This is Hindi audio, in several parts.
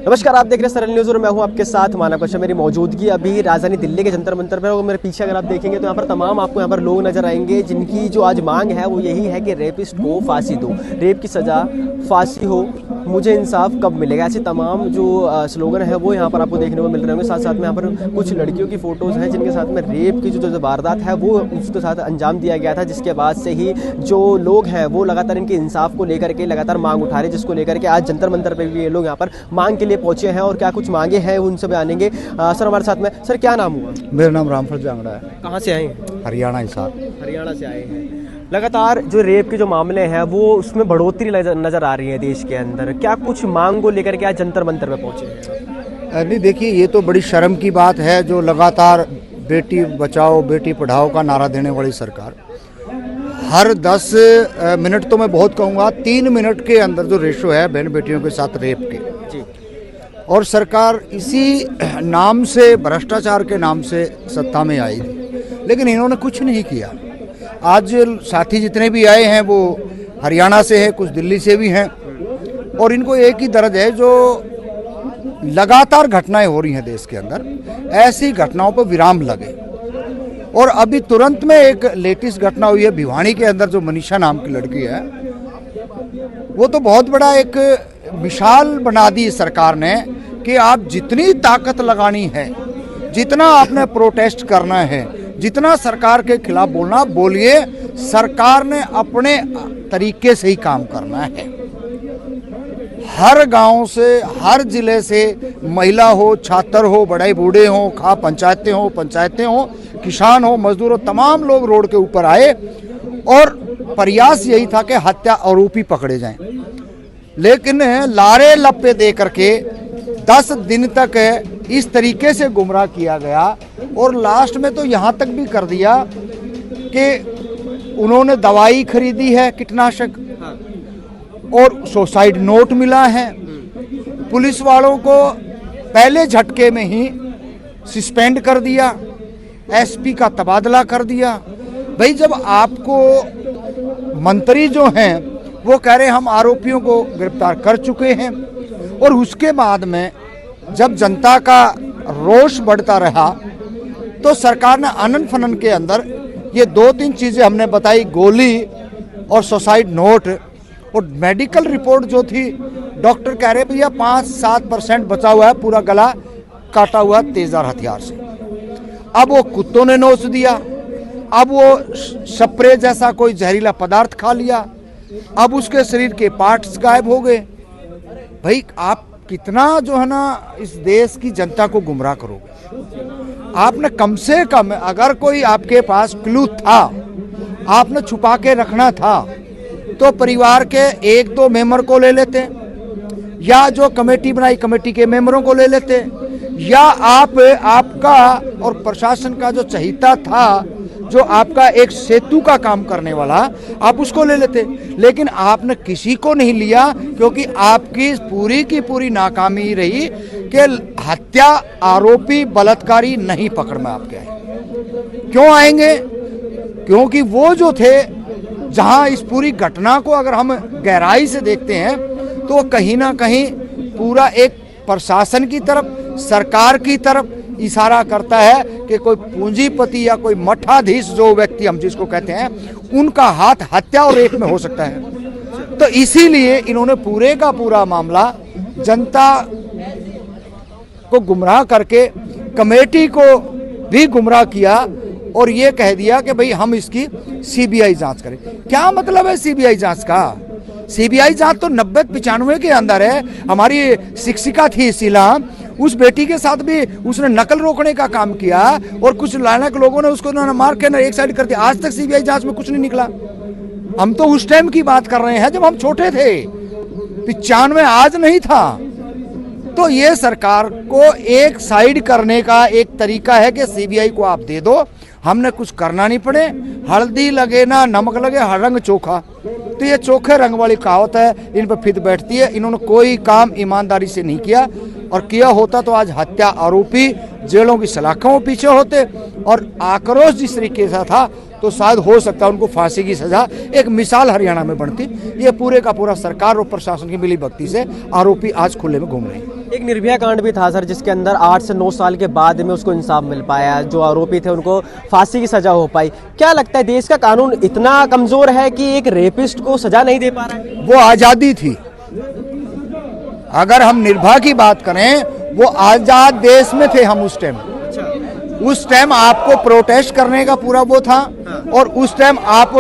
नमस्कार, आप देख रहे हैं सरल न्यूज़ और मैं हूं आपके साथ मानव कश्यप। मेरी मौजूदगी अभी राजधानी दिल्ली के जंतर मंतर पर और मेरे पीछे अगर आप देखेंगे तो यहाँ पर तमाम आपको यहाँ पर लोग नजर आएंगे जिनकी जो आज मांग है वो यही है कि रेपिस्ट को फांसी दो, रेप की सज़ा, फांसी हो, मुझे इंसाफ कब मिलेगा। ऐसे तमाम जो स्लोगन है वो यहाँ पर आपको देखने को मिल रहे होंगे। साथ साथ में यहाँ पर कुछ लड़कियों की फ़ोटोज़ हैं जिनके साथ में रेप की जो वारदात है वो उसके साथ अंजाम दिया गया था, जिसके बाद से ही जो लोग हैं वो लगातार इनके इंसाफ को लेकर के लगातार मांग उठा रहे, जिसको लेकर के आज जंतर मंतर पर भी ये लोग यहाँ पर मांग के लिए पहुंचे हैं और क्या कुछ मांगे हैं उनसे जानेंगे। सर हमारे साथ में, सर क्या नाम हुआ? मेरा नाम रामफल जांगड़ा है। कहाँ से आए हैं? हरियाणा हिसार। हरियाणा से आए हैं। लगातार जो रेप के जो मामले हैं वो उसमें बढ़ोतरी नजर आ रही है देश के अंदर। क्या कुछ मांग को लेकर के आज जंतर मंतर में पहुंचे हैं? नहीं, देखिए, ये तो बड़ी शर्म की बात है जो लगातार बेटी बचाओ बेटी पढ़ाओ का नारा देने वाली सरकार हर 10 मिनट तो मैं बहुत कहूँगा 3 मिनट के अंदर जो रेशो है बहन बेटियों के साथ रेप के जी, और सरकार इसी नाम से, भ्रष्टाचार के नाम से सत्ता में आई थी, लेकिन इन्होंने कुछ नहीं किया। आज साथी जितने भी आए हैं वो हरियाणा से हैं, कुछ दिल्ली से भी हैं, और इनको एक ही दर्द है जो लगातार घटनाएं हो रही हैं देश के अंदर, ऐसी घटनाओं पर विराम लगे। और अभी तुरंत में एक लेटेस्ट घटना हुई है भिवानी के अंदर, जो मनीषा नाम की लड़की है, वो तो बहुत बड़ा एक मिसाल बना दी सरकार ने कि आप जितनी ताकत लगानी है, जितना आपने प्रोटेस्ट करना है, जितना सरकार के खिलाफ बोलना बोलिए, सरकार ने अपने तरीके से ही काम करना है। हर गांव से, हर जिले से महिला हो, छात्र हो, बड़े बूढ़े हो, पंचायतें हो, किसान हो, मजदूर हो, तमाम लोग रोड के ऊपर आए और प्रयास यही था कि हत्या आरोपी पकड़े जाएं। लेकिन लारे लप्पे दे करके 10 दिन तक इस तरीके से गुमराह किया गया और लास्ट में तो यहाँ तक भी कर दिया कि उन्होंने दवाई खरीदी है कीटनाशक और सुसाइड नोट मिला है। पुलिस वालों को पहले झटके में ही सस्पेंड कर दिया, एसपी का तबादला कर दिया। भाई, जब आपको मंत्री जो हैं वो कह रहे हम आरोपियों को गिरफ्तार कर चुके हैं, और उसके बाद में जब जनता का रोष बढ़ता रहा तो सरकार ने आनन फनन के अंदर ये 2-3 चीज़ें हमने बताई, गोली और सुसाइड नोट, और मेडिकल रिपोर्ट जो थी, डॉक्टर कह रहे भैया 5-7% बचा हुआ है, पूरा गला काटा हुआ तेज़धार हथियार से। अब वो कुत्तों ने नोच दिया, अब वो स्प्रे जैसा कोई जहरीला पदार्थ खा लिया, अब उसके शरीर के पार्ट्स गायब हो गए। भाई, आप कितना जो है ना इस देश की जनता को गुमराह करोगे? आपने कम से कम, अगर कोई आपके पास क्लू था, आपने छुपा के रखना था, तो परिवार के 1-2 मेंबर को ले लेते, या जो कमेटी बनाई कमेटी के मेंबरों को ले लेते, या आपका और प्रशासन का जो चहीता था, जो आपका एक सेतु का काम करने वाला, आप उसको ले लेते। लेकिन आपने किसी को नहीं लिया, क्योंकि आपकी पूरी की पूरी नाकामी रही कि हत्या आरोपी बलात्कारी नहीं पकड़ में आपके आए। क्यों आएंगे? क्योंकि वो जो थे, जहां इस पूरी घटना को अगर हम गहराई से देखते हैं तो कहीं ना कहीं पूरा एक प्रशासन की तरफ, सरकार की तरफ इशारा करता है कि कोई पूंजीपति या कोई मठाधीश जो व्यक्ति हम जिसको कहते हैं, उनका हाथ हत्या और रेप में हो सकता है। तो इसीलिए इन्होंने पूरे का पूरा मामला जनता को गुमराह करके कमेटी को भी गुमराह किया और ये कह दिया कि भाई हम इसकी सीबीआई जांच करें। क्या मतलब है सीबीआई जांच का? सीबीआई जांच तो 90-95 के अंदर है। हमारी शिक्षिका थी शीला, उस बेटी के साथ भी उसने नकल रोकने का काम किया और कुछ लानक लोगों ने उसको मार के एक साइड कर दिया। आज तक सीबीआई जांच में कुछ नहीं निकला। हम तो उस टाइम की बात कर रहे हैं जब हम छोटे थे, 95 आज नहीं था। तो ये सरकार को एक साइड करने का एक तरीका है कि सीबीआई को आप दे दो, हमने कुछ करना नहीं पड़े, हल्दी लगे ना नमक लगे, हर रंग चोखा। तो ये चोखे रंग वाली कहावत है, इन पर फिद बैठती है। इन्होंने कोई काम ईमानदारी से नहीं किया, और किया होता तो आज हत्या आरोपी जेलों की सलाखों पीछे होते, और आक्रोश जिस तरीके से था तो शायद हो सकता है उनको फांसी की सजा एक मिसाल हरियाणा में बनती। ये पूरे का पूरा सरकार और प्रशासन की मिलीभगत से आरोपी आज खुले में घूम रहे हैं। एक निर्भया कांड भी था सर, जिसके अंदर 8 से 9 साल के बाद में उसको इंसाफ मिल पाया, जो आरोपी थे उनको फांसी की सजा हो पाई। क्या लगता है देश का कानून इतना कमजोर है कि एक रेपिस्ट को सजा नहीं दे पा रहा है? वो आज़ादी थी। अगर हम निर्भया की बात करें, वो आज़ाद देश में थे हम उस टाइम। उस टाइम आपको प्रोटेस्ट करने का पूरा वो था, और उस टाइम आप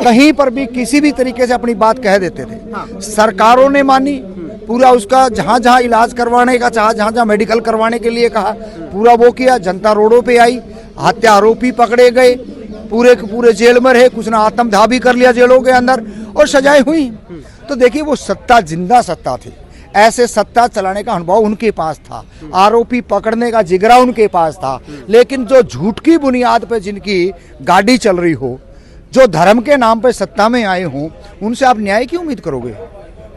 कहीं पर भी किसी भी तरीके से अपनी बात कह देते थे। सरकारों ने मानी, पूरा उसका जहाँ जहाँ इलाज करवाने का चाहा, जहाँ जहाँ मेडिकल करवाने के लिए कहा, पूरा वो किया। जनता रोडों पे आई, हत्या आरोपी पकड़े गए, पूरे के पूरे जेल में रहे, कुछ ने आत्मदाह भी कर लिया जेलों के अंदर, और सजाएं हुई। तो देखिए, वो सत्ता जिंदा सत्ता थी। ऐसे सत्ता चलाने का अनुभव उनके पास था, आरोपी पकड़ने का जिगरा उनके पास था। लेकिन जो झूठ की बुनियाद पर जिनकी गाड़ी चल रही हो, जो धर्म के नाम पर सत्ता में आए हों, उनसे आप न्याय की उम्मीद करोगे?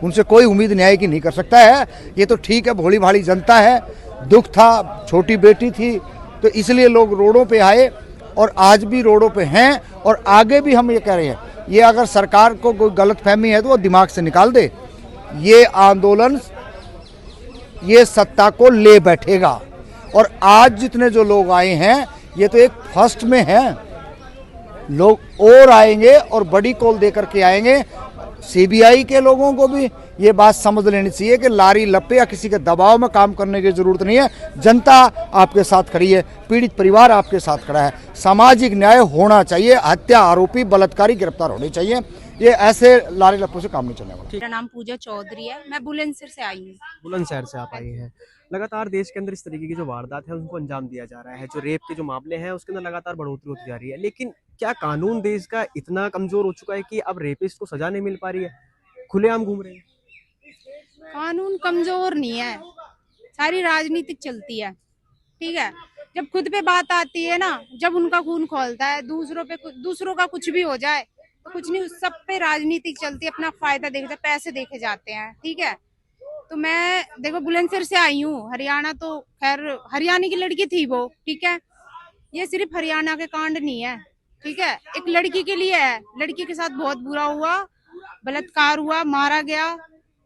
उनसे कोई उम्मीद न्याय की नहीं कर सकता है। ये तो ठीक है, भोली भाली जनता है, दुख था, छोटी बेटी थी, तो इसलिए लोग रोडों पे आए, और आज भी रोडों पे हैं, और आगे भी हम ये कह रहे हैं। ये अगर सरकार को कोई गलतफहमी है तो वो दिमाग से निकाल दे। ये आंदोलन ये सत्ता को ले बैठेगा, और आज जितने जो लोग आए हैं, ये तो एक फर्स्ट में हैं, लोग और आएंगे और बड़ी कॉल देकर के आएंगे। सीबीआई के लोगों को भी ये बात समझ लेनी चाहिए कि लारी लप्पे या किसी के दबाव में काम करने की जरूरत नहीं है। जनता आपके साथ खड़ी है, पीड़ित परिवार आपके साथ खड़ा है, सामाजिक न्याय होना चाहिए, हत्या आरोपी बलात्कारी गिरफ्तार होने चाहिए। ये ऐसे लारी लप्पों से काम नहीं चलने वाला। मेरा नाम पूजा चौधरी है, मैं बुलंदशहर से आई हूँ। बुलंदशहर से आप आई हैं। लगातार देश के अंदर इस तरीके की जो वारदात है उनको अंजाम दिया जा रहा है, जो रेप के जो मामले हैं उसके अंदर लगातार बढ़ोतरी होती जा रही है। लेकिन क्या कानून देश का इतना कमजोर हो चुका है कि अब रेपिस्ट को सजा नहीं मिल पा रही है, खुलेआम घूम रहे हैं? कानून कमजोर नहीं है, सारी राजनीतिक चलती है। ठीक है, जब खुद पे बात आती है ना, जब उनका खून खौलता है, दूसरों का कुछ भी हो जाए तो कुछ नहीं, सब पे राजनीतिक चलती है, अपना फायदा देखे, पैसे देखे जाते हैं। ठीक है, तो मैं देखो बुलंदशहर से आई हूँ, हरियाणा तो खैर हरियाणा की लड़की थी वो। ठीक है, ये सिर्फ हरियाणा के कांड नहीं है। ठीक है, एक लड़की के लिए है, लड़की के साथ बहुत बुरा हुआ, बलात्कार हुआ, मारा गया।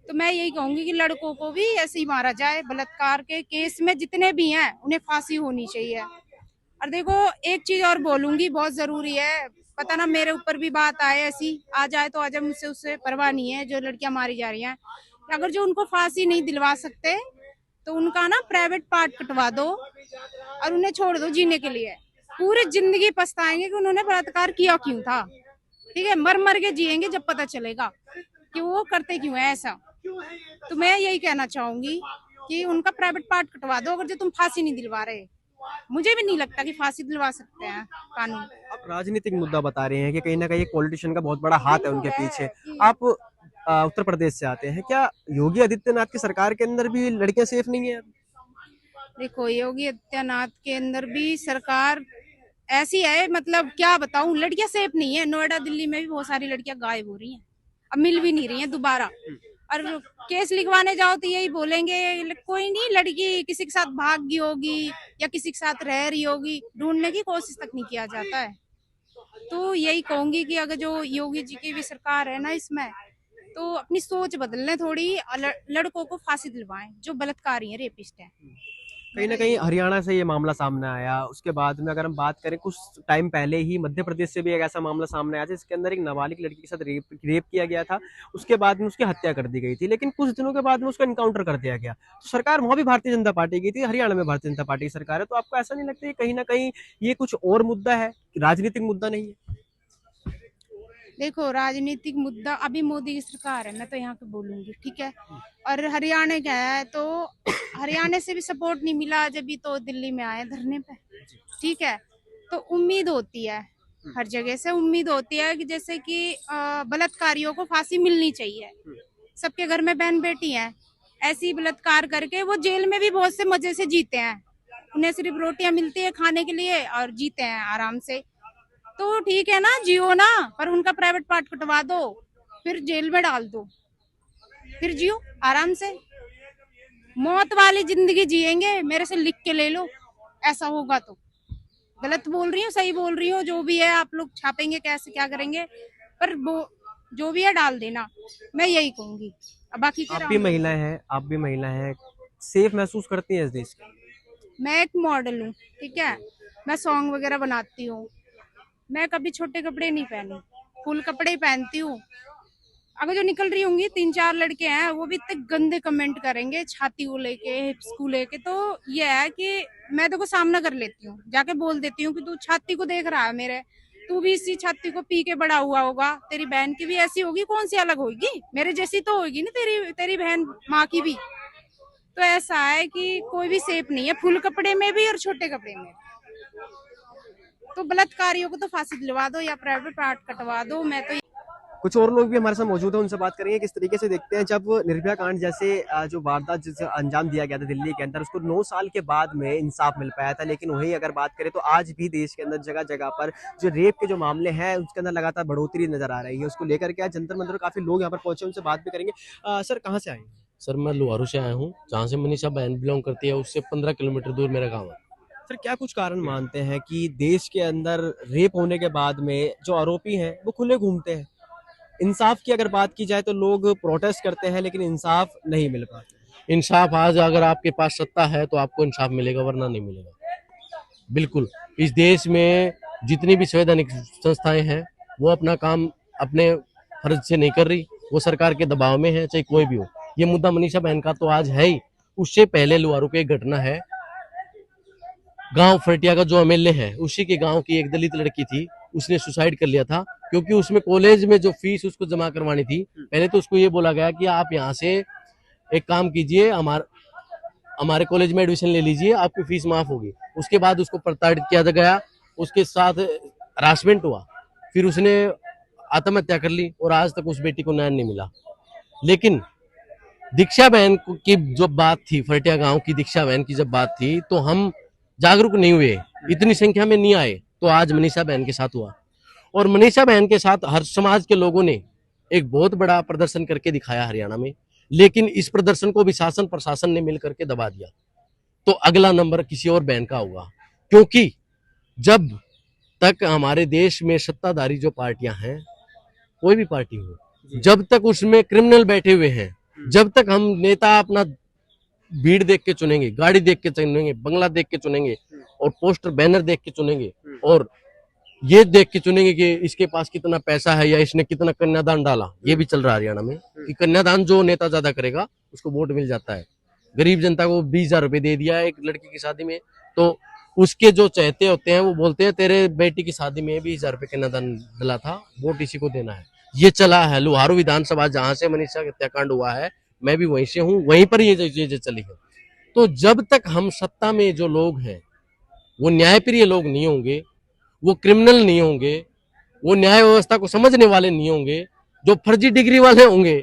तो मैं यही कहूंगी कि लड़कों को भी ऐसे ही मारा जाए। बलात्कार के केस में जितने भी हैं उन्हें फांसी होनी चाहिए। और देखो, एक चीज और बोलूंगी, बहुत जरूरी है, पता ना मेरे ऊपर भी बात आए, ऐसी आ जाए तो आ जाए, मुझसे उससे परवाह नहीं है। जो लड़कियां मारी जा रही हैं, अगर जो उनको फांसी नहीं दिलवा सकते तो उनका ना प्राइवेट पार्ट कटवा दो और उन्हें छोड़ दो जीने के लिए। पूरी जिंदगी पछताएंगे कि उन्होंने बलात्कार किया क्यों था। ठीक है, मर मर के जिएंगे जब पता चलेगा कि वो करते क्यों है ऐसा। तो मैं यही कहना चाहूंगी कि उनका प्राइवेट पार्ट कटवा दो, अगर जो तुम फांसी नहीं दिलवा रहे। मुझे भी नहीं लगता कि फांसी दिलवा सकते हैं कानून। आप राजनीतिक मुद्दा बता रहे हैं कि कहीं ना कहीं एक पॉलिटिशियन का बहुत बड़ा हाथ है उनके पीछे। आप उत्तर प्रदेश से आते हैं, क्या योगी आदित्यनाथ की सरकार के अंदर भी लड़कियां सेफ नहीं है? देखो, योगी आदित्यनाथ के अंदर भी सरकार ऐसी है, मतलब क्या बताऊं, लड़कियां सेफ नहीं है। नोएडा दिल्ली में भी बहुत सारी लड़कियां गायब हो रही हैं, अब मिल भी नहीं रही हैं दोबारा। और केस लिखवाने जाओ तो यही बोलेंगे कोई नहीं, लड़की किसी के साथ भाग गई होगी या किसी के साथ रह रही होगी, ढूंढने की कोशिश तक नहीं किया जाता है। तो यही कहूंगी कि अगर जो योगी जी की भी सरकार है ना, इसमें तो अपनी सोच बदल लें थोड़ी, लड़कों को फांसी दिलवाएं जो बलात्कारी हैं, रेपिस्ट हैं। कहीं ना कहीं हरियाणा से ये मामला सामने आया, उसके बाद में अगर हम बात करें कुछ टाइम पहले ही मध्य प्रदेश से भी एक ऐसा मामला सामने आया था जिसके अंदर एक नाबालिग लड़की के साथ रेप किया गया था। उसके बाद में उसकी हत्या कर दी गई थी, लेकिन कुछ दिनों के बाद में उसका एनकाउंटर कर दिया गया। तो सरकार वहां भी भारतीय जनता पार्टी की थी, हरियाणा में भारतीय जनता पार्टी की सरकार है। तो आपको ऐसा नहीं लगता कहीं ना कहीं ये कुछ और मुद्दा है, राजनीतिक मुद्दा नहीं है? देखो, राजनीतिक मुद्दा अभी मोदी की सरकार है, मैं तो यहाँ पे बोलूंगी। ठीक है, और हरियाणा का है तो हरियाणा से भी सपोर्ट नहीं मिला, जब भी तो दिल्ली में आए धरने पे। ठीक है, तो उम्मीद होती है, हर जगह से उम्मीद होती है कि जैसे कि बलात्कारियों को फांसी मिलनी चाहिए। सबके घर में बहन बेटी है, ऐसी बलात्कार करके वो जेल में भी बहुत से मजे से जीते हैं, उन्हें सिर्फ रोटियां मिलती है खाने के लिए और जीते हैं आराम से। तो ठीक है ना, जियो ना, पर उनका प्राइवेट पार्ट कटवा दो, फिर जेल में डाल दो, फिर जियो आराम से। मौत वाली जिंदगी जिएंगे, मेरे से लिख के ले लो, ऐसा होगा तो। गलत बोल रही हूँ, सही बोल रही हूँ, जो भी है आप लोग छापेंगे कैसे क्या करेंगे, पर वो जो भी है डाल देना, मैं यही कहूंगी। अब बाकी आप भी महिला हैं, सेफ महसूस करती हैं इस देश के? मैं एक मॉडल हूँ, ठीक है। मैं सॉन्ग वगैरह बनाती हूँ। मैं कभी छोटे कपड़े नहीं पहनी, फुल कपड़े ही पहनती हूँ। अगर जो निकल रही होंगी 3-4 लड़के हैं, वो भी इतने गंदे कमेंट करेंगे छाती को लेके, हिप्स को लेके। तो ये है कि मैं देखो सामना कर लेती हूँ, जाके बोल देती हूँ कि तू छाती को देख रहा है मेरे, तू भी इसी छाती को पी के बड़ा हुआ होगा, तेरी बहन की भी ऐसी होगी, कौन सी अलग होगी, मेरे जैसी तो होगी ना तेरी तेरी बहन माँ की भी। तो ऐसा है कि कोई भी सेफ नहीं है, फुल कपड़े में भी और छोटे कपड़े में। तो बलात्कारियों को तो फांसी दिलवा दो या प्राइवेट पार्ट कटवा दो। मैं तो कुछ और लोग भी हमारे साथ मौजूद हैं, उनसे बात करेंगे किस तरीके से देखते हैं जब निर्भया कांड जैसे जो वारदात जिसे अंजाम दिया गया था दिल्ली के अंदर, उसको 9 साल के बाद में इंसाफ मिल पाया था। लेकिन वही अगर बात करें तो आज भी देश के अंदर जगह जगह पर जो रेप के जो मामले हैं उसके अंदर लगातार बढ़ोतरी नजर आ रही है। उसको लेकर के आज जंतर मंतर काफी लोग यहाँ पर पहुंचे, उनसे बात भी करेंगे। सर कहाँ से आए हैं? सर मैं लुहारू से आया हूँ, जहाँ से मनीषा बहन बिलोंग करती है उससे 15 किलोमीटर दूर मेरा गांव है। सर क्या कुछ कारण मानते हैं कि देश के अंदर रेप होने के बाद में जो आरोपी हैं वो खुले घूमते हैं? इंसाफ की अगर बात की जाए तो लोग प्रोटेस्ट करते हैं लेकिन इंसाफ नहीं मिल पाता। इंसाफ आज अगर आपके पास सत्ता है तो आपको इंसाफ मिलेगा, वरना नहीं मिलेगा। बिल्कुल, इस देश में जितनी भी संवैधानिक संस्थाएं हैं वो अपना काम अपने फर्ज से नहीं कर रही, वो सरकार के दबाव में है, चाहे कोई भी हो। ये मुद्दा मनीषा बहन का तो आज है ही, उससे पहले लुहारू की एक घटना है। गांव फरटिया का जो एमएलए है, उसी के गांव की एक दलित लड़की थी, उसने सुसाइड कर लिया था क्योंकि उसमें कॉलेज में जो फीस उसको जमा करवानी थी, पहले तो उसको ये बोला गया कि आप यहाँ से एक काम कीजिए, हमारे कॉलेज में एडमिशन ले लीजिए, आपकी फीस माफ होगी। उसके बाद उसको प्रताड़ित किया गया, उसके साथ हरासमेंट हुआ, फिर उसने आत्महत्या कर ली और आज तक उस बेटी को न्याय नहीं मिला। लेकिन दीक्षा बहन की जो बात थी, फरटिया गांव की दीक्षा बहन की जब बात थी तो हम जागरूक नहीं हुए, इतनी संख्या में नहीं आए, तो आज मनीषा बहन के साथ हुआ। और मनीषा बहन के साथ हर समाज के लोगों ने एक बहुत बड़ा प्रदर्शन करके दिखाया हरियाणा में, लेकिन इस प्रदर्शन को भी शासन प्रशासन ने मिल करके दबा दिया। तो अगला नंबर किसी और बहन का होगा, क्योंकि जब तक हमारे देश में सत्ताधारी जो पार्टियां हैं, कोई भी पार्टी हो, जब तक उसमें क्रिमिनल बैठे हुए हैं, जब तक हम नेता अपना भीड़ देख के चुनेंगे, गाड़ी देख के चुनेंगे, बंगला देख के चुनेंगे और पोस्टर बैनर देख के चुनेंगे और ये देख के चुनेंगे कि इसके पास कितना पैसा है या इसने कितना कन्यादान डाला, ये भी चल रहा है हरियाणा में कि कन्यादान जो नेता ज्यादा करेगा उसको वोट मिल जाता है। गरीब जनता को 20,000 रुपए दे दिया एक लड़की की शादी में, तो उसके जो चाहते होते हैं वो बोलते हैं तेरे बेटी की शादी में 20,000 रुपए कन्यादान डला था, वोट इसी को देना है। ये चला है लुहारू विधानसभा, जहां से मनीषा हत्याकांड हुआ है, मैं भी वहीं से हूँ, वहीं पर ये चीजें चली है। तो जब तक हम सत्ता में जो लोग हैं वो न्यायप्रिय लोग नहीं होंगे, वो क्रिमिनल नहीं होंगे, वो न्याय व्यवस्था को समझने वाले नहीं होंगे, जो फर्जी डिग्री वाले होंगे,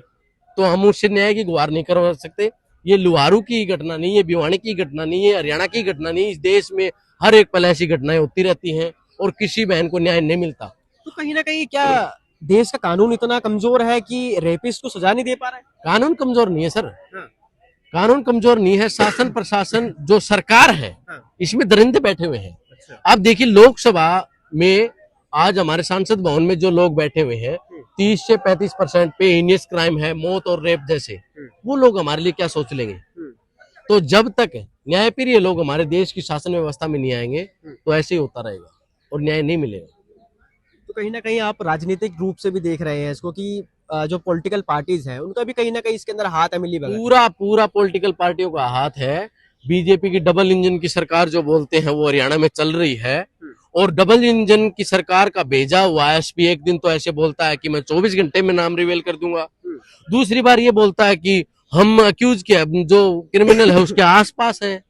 तो हम उससे न्याय की गुहार नहीं करवा सकते। ये लुहारू की घटना नहीं है, भिवानी की घटना नहीं है, हरियाणा की घटना नहीं, इस देश में हर एक पल ऐसी घटनाएं होती रहती हैं और किसी बहन को न्याय नहीं मिलता। तो कहीं ना कहीं क्या देश का कानून इतना कमजोर है कि रेपिस्ट को सजा नहीं दे पा रहा है? कानून कमजोर नहीं है सर, हाँ। कानून कमजोर नहीं है, शासन प्रशासन जो सरकार है इसमें दरिंदे बैठे हुए हैं। आप देखिए लोकसभा में आज हमारे सांसद भवन में जो लोग बैठे हुए हैं, 30 से 35% पे हीनियस क्राइम है, मौत और रेप जैसे, वो लोग हमारे लिए क्या सोच लेंगे? तो जब तक न्यायप्रिय लोग हमारे देश की शासन व्यवस्था में नहीं आएंगे तो ऐसे ही होता रहेगा और न्याय नहीं मिलेगा। तो कहीं ना कहीं आप राजनीतिक रूप से भी देख रहे हैं इसको कि जो पॉलिटिकल पार्टीज हैं उनका भी कहीं ना कहीं इसके अंदर हाथ है मिली भगत? पूरा पॉलिटिकल पार्टियों का हाथ है। बीजेपी की डबल इंजन की सरकार जो बोलते हैं वो हरियाणा में चल रही है, और डबल इंजन की सरकार का भेजा हुआ एसपी एक दिन तो ऐसे बोलता है कि मैं 24 घंटे में नाम रिवील कर दूंगा, दूसरी बार ये बोलता है कि हम अक्यूज के जो क्रिमिनल है उसके आसपास है,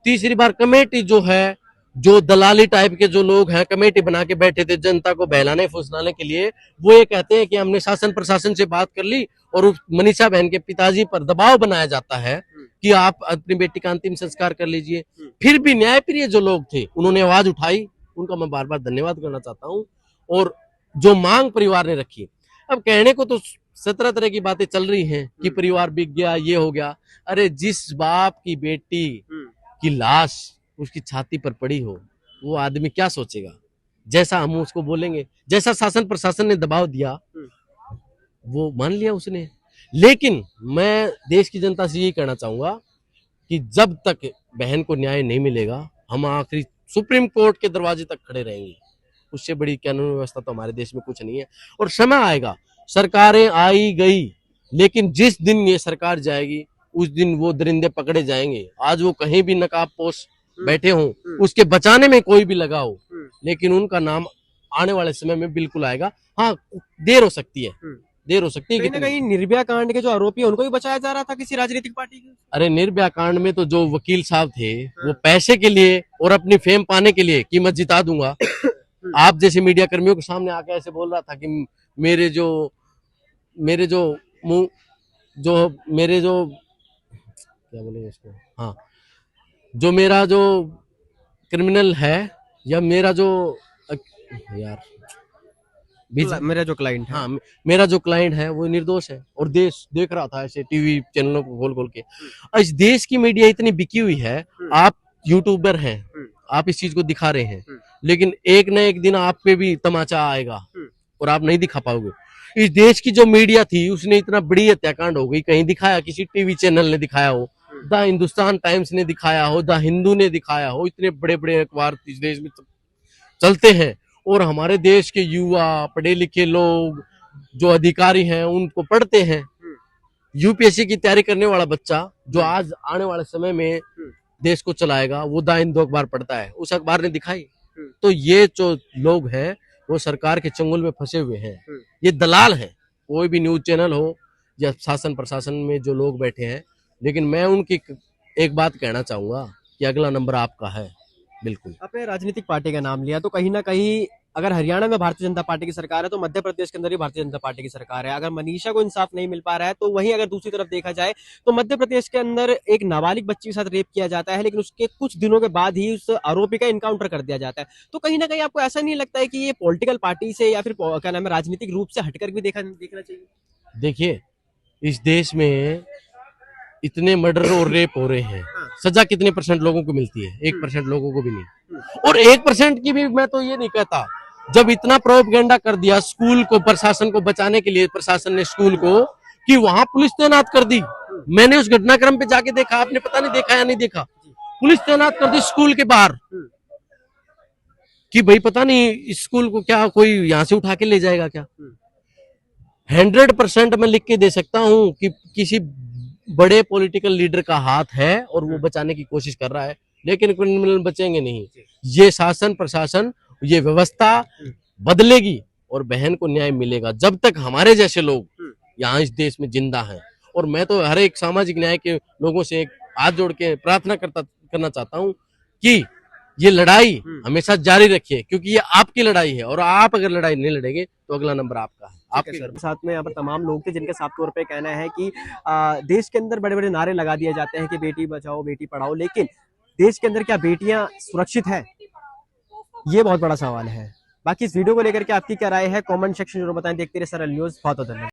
तीसरी बार कमेटी जो है, जो दलाली टाइप के जो लोग हैं, कमेटी बना के बैठे थे जनता को बहलाने फुसलाने के लिए, वो ये कहते हैं कि हमने शासन प्रशासन से बात कर ली और उस मनीषा बहन के पिताजी पर दबाव बनाया जाता है कि आप अपनी बेटी का अंतिम संस्कार कर लीजिए। फिर भी न्यायप्रिय जो लोग थे उन्होंने आवाज उठाई, उनका मैं बार बार धन्यवाद करना चाहता हूँ। और जो मांग परिवार ने रखी, अब कहने को तो 17 तरह की बातें चल रही हैं कि परिवार बिक गया, ये हो गया। अरे जिस बाप की बेटी की लाश उसकी छाती पर पड़ी हो, वो आदमी क्या सोचेगा? जैसा हम उसको बोलेंगे, जैसा शासन प्रशासन ने दबाव दिया वो मान लिया उसने। लेकिन मैं देश की जनता से यही कहना चाहूंगा, कि जब तक बहन को न्याय नहीं मिलेगा हम आखिरी सुप्रीम कोर्ट के दरवाजे तक खड़े रहेंगे। उससे बड़ी कानून व्यवस्था तो हमारे देश में कुछ नहीं है। और समय आएगा, सरकारें आई गई, लेकिन जिस दिन ये सरकार जाएगी उस दिन वो दरिंदे पकड़े जाएंगे। आज वो कहीं भी नकाब पोश बैठे हों, उसके बचाने में कोई भी लगा हो, लेकिन उनका नाम आने वाले समय में बिल्कुल आएगा। हाँ, देर हो सकती है, देर हो सकती है। कहीं ना कहीं निर्भया कांड के जो आरोपी है उनको भी बचाया जा रहा था किसी राजनीतिक पार्टी के। अरे निर्भया कांड में तो जो वकील साहब थे वो पैसे के लिए और अपनी फेम पाने के लिए कीमत जिता दूंगा, आप जैसे मीडिया कर्मियों के सामने आके ऐसे बोल रहा था कि मेरे जो क्या बोलेंगे इसको, हाँ, जो मेरा जो क्रिमिनल है या मेरा जो मेरा जो क्लाइंट है, हाँ, मेरा जो क्लाइंट है वो निर्दोष है। और देश देख रहा था ऐसे टीवी चैनलों को खोल खोल के। इस देश की मीडिया इतनी बिकी हुई है, आप यूट्यूबर हैं, आप इस चीज को दिखा रहे हैं, लेकिन एक न एक दिन आप पे भी तमाचा आएगा और आप नहीं दिखा पाओगे। इस देश की जो मीडिया थी उसने इतना बड़ी हत्याकांड हो गई, कहीं दिखाया, किसी टीवी चैनल ने दिखाया हो, द हिंदुस्तान टाइम्स ने दिखाया हो, द हिंदू ने दिखाया हो, इतने बड़े बड़े अखबार इस देश में चलते हैं। और हमारे देश के युवा पढ़े लिखे लोग जो अधिकारी हैं उनको पढ़ते हैं। यूपीएससी की तैयारी करने वाला बच्चा जो आज आने वाले समय में देश को चलाएगा वो द हिंदू अखबार पढ़ता है, उस अखबार ने दिखाई। तो ये जो लोग हैं वो सरकार के चंगुल में फंसे हुए हैं, ये दलाल हैं। कोई भी न्यूज चैनल हो या शासन प्रशासन में जो लोग बैठे हैं, लेकिन मैं उनकी एक बात कहना चाहूंगा कि अगला नंबर आपका है। बिल्कुल। आपने राजनीतिक पार्टी का नाम लिया, तो कहीं ना कहीं अगर हरियाणा में भारतीय जनता पार्टी की सरकार है तो मध्य प्रदेश के अंदर भी भारतीय जनता पार्टी की सरकार है। अगर मनीषा को इंसाफ नहीं मिल पा रहा है तो वहीं अगर दूसरी तरफ देखा जाए तो मध्य प्रदेश के अंदर एक नाबालिग बच्ची के साथ रेप किया जाता है, लेकिन उसके कुछ दिनों के बाद ही उस आरोपी का इनकाउंटर कर दिया जाता है। तो कहीं ना कहीं आपको ऐसा नहीं लगता है कि ये पॉलिटिकल पार्टी से या फिर क्या नाम है राजनीतिक रूप से हटकर भी देखना चाहिए? देखिए, इस देश में इतने मर्डर और रेप हो रहे हैं, सजा कितने % लोगों को मिलती है? 1% लोगों को भी नहीं। और 1% की भी मैं तो ये नहीं कहता। जब इतना प्रोपेगेंडा कर दिया स्कूल को, प्रशासन को बचाने के लिए, प्रशासन ने स्कूल को, कि वहां पुलिस तैनात कर दी। मैंने उस घटनाक्रम पे जाके देखा, आपने पता नहीं देखा या नहीं देखा, पुलिस तैनात कर दी स्कूल के बाहर कि भाई पता नहीं स्कूल को क्या कोई यहां से उठा के ले जाएगा क्या। 100% मैं लिख के दे सकता हूं कि किसी बड़े पॉलिटिकल लीडर का हाथ है और वो बचाने की कोशिश कर रहा है, लेकिन क्रिमिनल बचेंगे नहीं। ये शासन प्रशासन, ये व्यवस्था बदलेगी और बहन को न्याय मिलेगा जब तक हमारे जैसे लोग यहाँ इस देश में जिंदा हैं। और मैं तो हर एक सामाजिक न्याय के लोगों से एक हाथ जोड़ के प्रार्थना करना चाहता हूँ कि ये लड़ाई हमेशा जारी रखिए, क्योंकि ये आपकी लड़ाई है और आप अगर लड़ाई नहीं लड़ेंगे तो अगला नंबर आपका है। आपके साथ में यहाँ पर तमाम लोग थे जिनके साफ तौर पे कहना है कि देश के अंदर बड़े बड़े नारे लगा दिए जाते हैं कि बेटी बचाओ बेटी पढ़ाओ, लेकिन देश के अंदर क्या बेटियां सुरक्षित है, ये बहुत बड़ा सवाल है। बाकी इस वीडियो को लेकर के आपकी क्या राय है, कमेंट सेक्शन जरूर बताएं। देखते रहिए सरल न्यूज़। बहुत धन्यवाद।